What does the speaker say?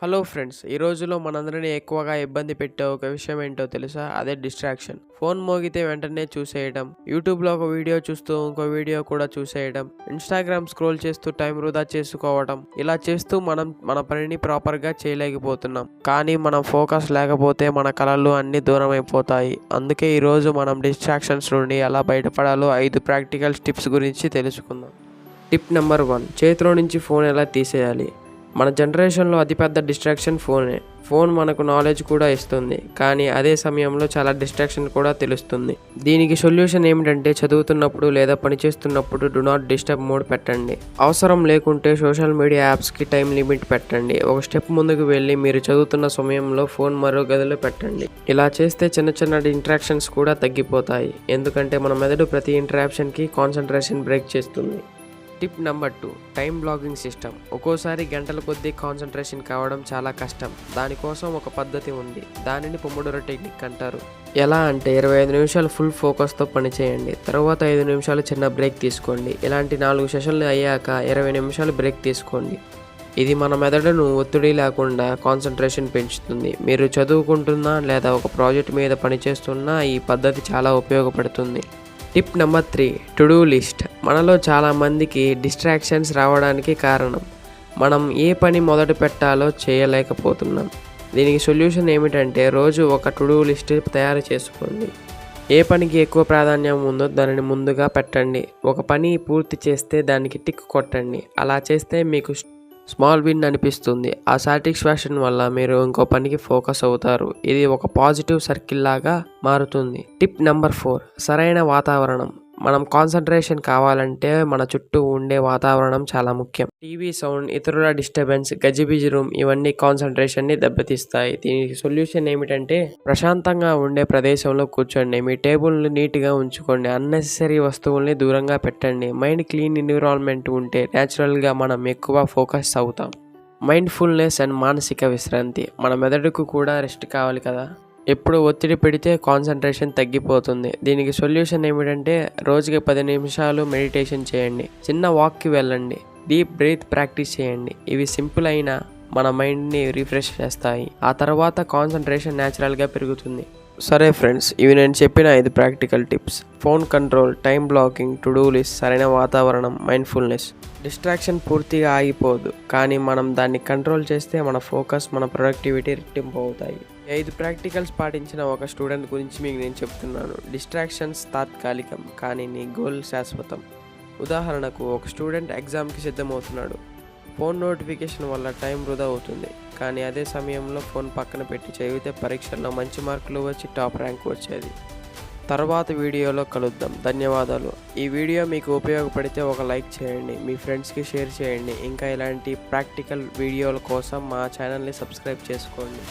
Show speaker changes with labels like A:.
A: Hello friends, ఈ రోజులో మనందరినీ ఎక్కువగా ఇబ్బంది పెట్టే ఒక విషయం ఏంటో తెలుసా? అదే డిస్ట్రాక్షన్. ఫోన్ మోగితే వెంటనే చూసేయడం, యూట్యూబ్లో ఒక వీడియో చూస్తూ ఇంకో వీడియో కూడా చూసేయడం, ఇన్స్టాగ్రామ్ స్క్రోల్ చేస్తూ టైం వృధా చేసుకోవడం. ఇలా చేస్తూ మనం మన పనిని ప్రాపర్గా చేయలేకపోతున్నాం. కానీ మనం ఫోకస్ లేకపోతే మన కళలు అన్నీ దూరం అయిపోతాయి. అందుకే ఈరోజు మనం డిస్ట్రాక్షన్స్ నుండి ఎలా బయటపడాలో 5 ప్రాక్టికల్ టిప్స్ గురించి తెలుసుకుందాం. టిప్ నెంబర్ 1, చేతిలో నుంచి ఫోన్ ఎలా తీసేయాలి. మన జనరేషన్లో అతిపెద్ద డిస్ట్రాక్షన్ ఫోనే. ఫోన్ మనకు నాలెడ్జ్ కూడా ఇస్తుంది, కానీ అదే సమయంలో చాలా డిస్ట్రాక్షన్ కూడా తెలుస్తుంది. దీనికి సొల్యూషన్ ఏమిటంటే, చదువుతున్నప్పుడు లేదా పనిచేస్తున్నప్పుడు డు నాట్ డిస్టర్బ్ మోడ్ పెట్టండి. అవసరం లేకుంటే సోషల్ మీడియా యాప్స్కి టైం లిమిట్ పెట్టండి. ఒక స్టెప్ ముందుకు వెళ్ళి మీరు చదువుతున్న సమయంలో ఫోన్ మరో గదిలో పెట్టండి. ఇలా చేస్తే చిన్న చిన్న ఇంటరాక్షన్స్ కూడా తగ్గిపోతాయి, ఎందుకంటే మన మెదడు ప్రతి ఇంటరాక్షన్కి కాన్సన్ట్రేషన్ బ్రేక్ చేస్తుంది. Tip number 2, time blocking system. ఒక్కోసారి గంటల కొద్దీ కాన్సన్ట్రేషన్ కావడం చాలా కష్టం. దానికోసం ఒక పద్ధతి ఉంది. దానిని పొమోడోరో టెక్నిక్ అంటారు. ఎలా అంటే 25 నిమిషాలు ఫుల్ ఫోకస్తో పనిచేయండి, తర్వాత 5 నిమిషాలు చిన్న బ్రేక్ తీసుకోండి. ఇలాంటి 4 సెషన్లు అయ్యాక 20 నిమిషాలు బ్రేక్ తీసుకోండి. ఇది మన మెదడును ఒత్తిడి లేకుండా కాన్సన్ట్రేషన్ పెంచుతుంది. మీరు చదువుకుంటున్నా లేదా ఒక ప్రాజెక్ట్ మీద పనిచేస్తున్నా ఈ పద్ధతి చాలా ఉపయోగపడుతుంది. Tip number 3, to do list. మనలో చాలామందికి డిస్ట్రాక్షన్స్ రావడానికి కారణం మనం ఏ పని మొదలు పెట్టాలో చేయలేకపోతున్నాం. దీనికి సొల్యూషన్ ఏమిటంటే, రోజు ఒక టు డూ లిస్ట్ తయారు చేసుకోండి. ఏ పనికి ఎక్కువ ప్రాధాన్యం ఉందో దానిని ముందుగా పెట్టండి. ఒక పని పూర్తి చేస్తే దానికి టిక్ కొట్టండి. అలా చేస్తే మీకు స్మాల్ విన్ అనిపిస్తుంది. ఆ సాటిస్ఫాక్షన్ వల్ల మీరు ఇంకో పనికి ఫోకస్ అవుతారు. ఇది ఒక పాజిటివ్ సర్కిల్ లాగా మారుతుంది. టిప్ నెంబర్ 4, సరైన వాతావరణం. మనం కాన్సన్ట్రేషన్ కావాలంటే మన చుట్టూ ఉండే వాతావరణం చాలా ముఖ్యం. టీవీ సౌండ్, ఇతరుల డిస్టర్బెన్స్, గజిబిజి రూమ్ ఇవన్నీ కాన్సన్ట్రేషన్ని దెబ్బతీస్తాయి. దీనికి సొల్యూషన్ ఏమిటంటే, ప్రశాంతంగా ఉండే ప్రదేశంలో కూర్చోండి. మీ టేబుల్ని నీట్గా ఉంచుకోండి. అన్నెసెసరీ వస్తువుల్ని దూరంగా పెట్టండి. మైండ్ క్లీన్ ఎన్విరాన్మెంట్ ఉంటే న్యాచురల్గా మనం ఎక్కువ ఫోకస్ అవుతాం. మైండ్ఫుల్నెస్ అండ్ మానసిక విశ్రాంతి. మన మెదడుకు కూడా రెస్ట్ కావాలి కదా. ఎప్పుడు ఒత్తిడి పెడితే కాన్సన్ట్రేషన్ తగ్గిపోతుంది. దీనికి సొల్యూషన్ ఏమిటంటే, రోజుకి 10 నిమిషాలు మెడిటేషన్ చేయండి, చిన్న వాక్కి వెళ్ళండి, డీప్ బ్రీత్ ప్రాక్టీస్ చేయండి. ఇవి సింపుల్ అయినా మన మైండ్ని రిఫ్రెష్ చేస్తాయి. ఆ తర్వాత కాన్సన్ట్రేషన్ న్యాచురల్గా పెరుగుతుంది. సరే ఫ్రెండ్స్, ఇవి నేను చెప్పిన 5 practical tips. Phone control, time blocking, to do list, సరైన వాతావరణం, మైండ్ఫుల్నెస్. డిస్ట్రాక్షన్ పూర్తిగా ఆగిపోదు, కానీ మనం దాన్ని కంట్రోల్ చేస్తే మన ఫోకస్, మన ప్రొడక్టివిటీ రెట్టింపు అవుతాయి. 5 ప్రాక్టికల్స్ పాటించిన ఒక స్టూడెంట్ గురించి మీకు నేను చెప్తున్నాను. డిస్ట్రాక్షన్స్ తాత్కాలికం, కానీ నీ గోల్ శాశ్వతం. ఉదాహరణకు, ఒక స్టూడెంట్ ఎగ్జామ్కి సిద్ధమవుతున్నాడు. ఫోన్ నోటిఫికేషన్ వల్ల టైం వృధా అవుతుంది, కానీ అదే సమయంలో ఫోన్ పక్కన పెట్టి చదివితే పరీక్షల్లో మంచి మార్కులు వచ్చి టాప్ ర్యాంక్ వచ్చేది. తర్వాత వీడియోలో కలుద్దాం. ధన్యవాదాలు. ఈ వీడియో మీకు ఉపయోగపడితే ఒక లైక్ చేయండి, మీ ఫ్రెండ్స్కి షేర్ చేయండి. ఇంకా ఇలాంటి ప్రాక్టికల్ వీడియోల కోసం మా ఛానల్ని సబ్స్క్రైబ్ చేసుకోండి.